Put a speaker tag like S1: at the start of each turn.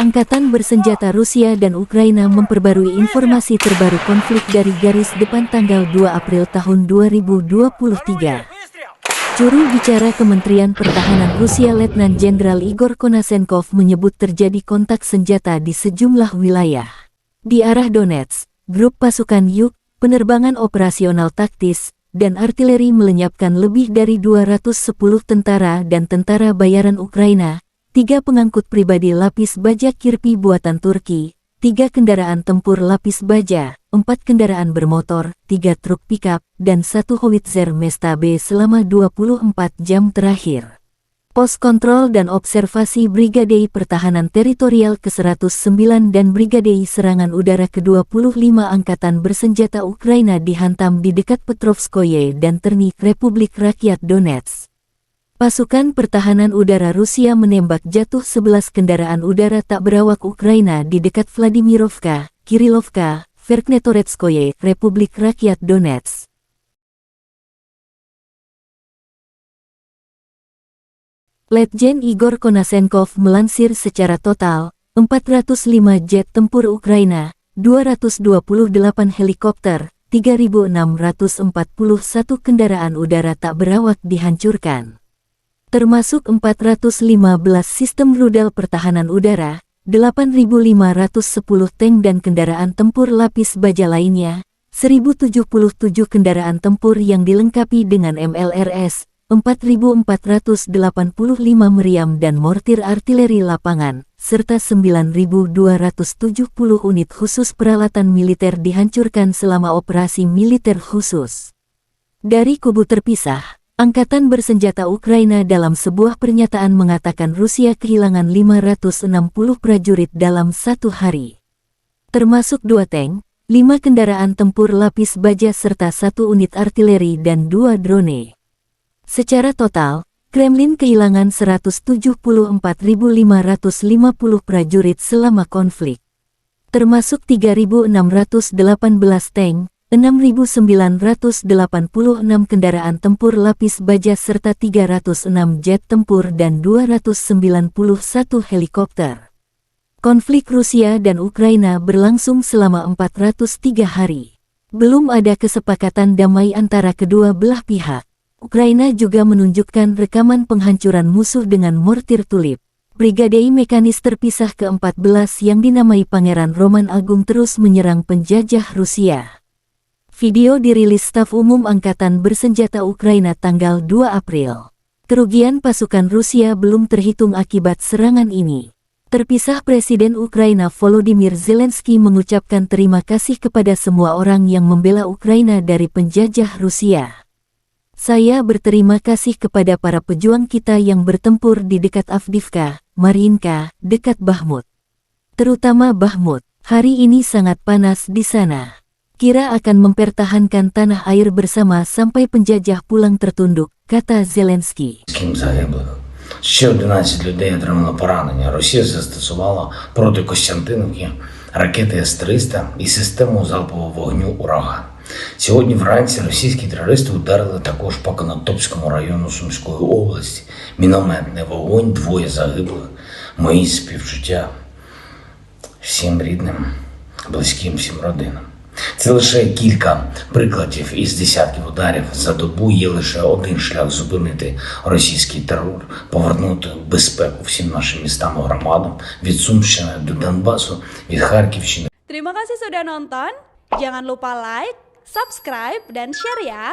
S1: Angkatan bersenjata Rusia dan Ukraina memperbarui informasi terbaru konflik dari garis depan tanggal 2 April tahun 2023. Juru bicara Kementerian Pertahanan Rusia Letnan Jenderal Igor Konasenkov menyebut terjadi kontak senjata di sejumlah wilayah. Di arah Donetsk, grup pasukan Yuk, penerbangan operasional taktis, dan artileri melenyapkan lebih dari 210 tentara dan tentara bayaran Ukraina, 3 pengangkut pribadi lapis baja Kirpi buatan Turki, 3 kendaraan tempur lapis baja, 4 kendaraan bermotor, 3 truk pickup, dan 1 howitzer Mesta B selama 24 jam terakhir. Pos Kontrol dan Observasi Brigade Pertahanan Teritorial ke-109 dan Brigade Serangan Udara ke-25 Angkatan Bersenjata Ukraina dihantam di dekat Petrovskoye dan Terni, Republik Rakyat Donetsk. Pasukan pertahanan udara Rusia menembak jatuh 11 kendaraan udara tak berawak Ukraina di dekat Vladimirovka, Kirilovka, Verkhnetoretskoye, Republik Rakyat Donetsk. Letjen Igor Konasenkov melansir secara total, 405 jet tempur Ukraina, 228 helikopter, 3.641 kendaraan udara tak berawak dihancurkan. Termasuk 415 sistem rudal pertahanan udara, 8.510 tank dan kendaraan tempur lapis baja lainnya, 1.077 kendaraan tempur yang dilengkapi dengan MLRS, 4.485 meriam dan mortir artileri lapangan, serta 9.270 unit khusus peralatan militer dihancurkan selama operasi militer khusus. Dari kubu terpisah, Angkatan Bersenjata Ukraina dalam sebuah pernyataan mengatakan Rusia kehilangan 560 prajurit dalam 1 hari. Termasuk 2 tank, 5 kendaraan tempur lapis baja serta 1 unit artileri dan 2 drone. Secara total, Kremlin kehilangan 174.550 prajurit selama konflik. Termasuk 3.618 tank, 6.986 kendaraan tempur lapis baja serta 306 jet tempur dan 291 helikopter. Konflik Rusia dan Ukraina berlangsung selama 403 hari. Belum ada kesepakatan damai antara kedua belah pihak. Ukraina juga menunjukkan rekaman penghancuran musuh dengan mortir tulip. Brigade Mekanis terpisah ke-14 yang dinamai Pangeran Roman Agung terus menyerang penjajah Rusia. Video dirilis Staf Umum Angkatan Bersenjata Ukraina tanggal 2 April. Kerugian pasukan Rusia belum terhitung akibat serangan ini. Terpisah Presiden Ukraina Volodymyr Zelensky mengucapkan terima kasih kepada semua orang yang membela Ukraina dari penjajah Rusia. Saya berterima kasih kepada para pejuang kita yang bertempur di dekat Avdiivka, Mariinka, dekat Bakhmut. Terutama Bakhmut, hari ini sangat panas di sana. Kira akan mempertahankan tanah air bersama sampai penjajah pulang tertunduk, kata Zelensky.
S2: Ще 11 людей отримали поранення. Росія застосувала проти Костянтинівки ракети С-300 і систему залпового вогню «Ураган». Сьогодні вранці російські терористи ударили також по Конотопському району Сумської області. Мінометний вогонь, 2 загиблих. Мої співчуття всім рідним, близьким, всім родинам. Це лише кілька прикладів із десятків ударів за добу. Є лише один шлях зупинити російський терор, повернути безпеку всім нашим містам і громадам від Сумщини до Донбасу, від Харківщини.
S3: Terima kasih sudah nonton. Jangan lupa like, subscribe, dan share ya.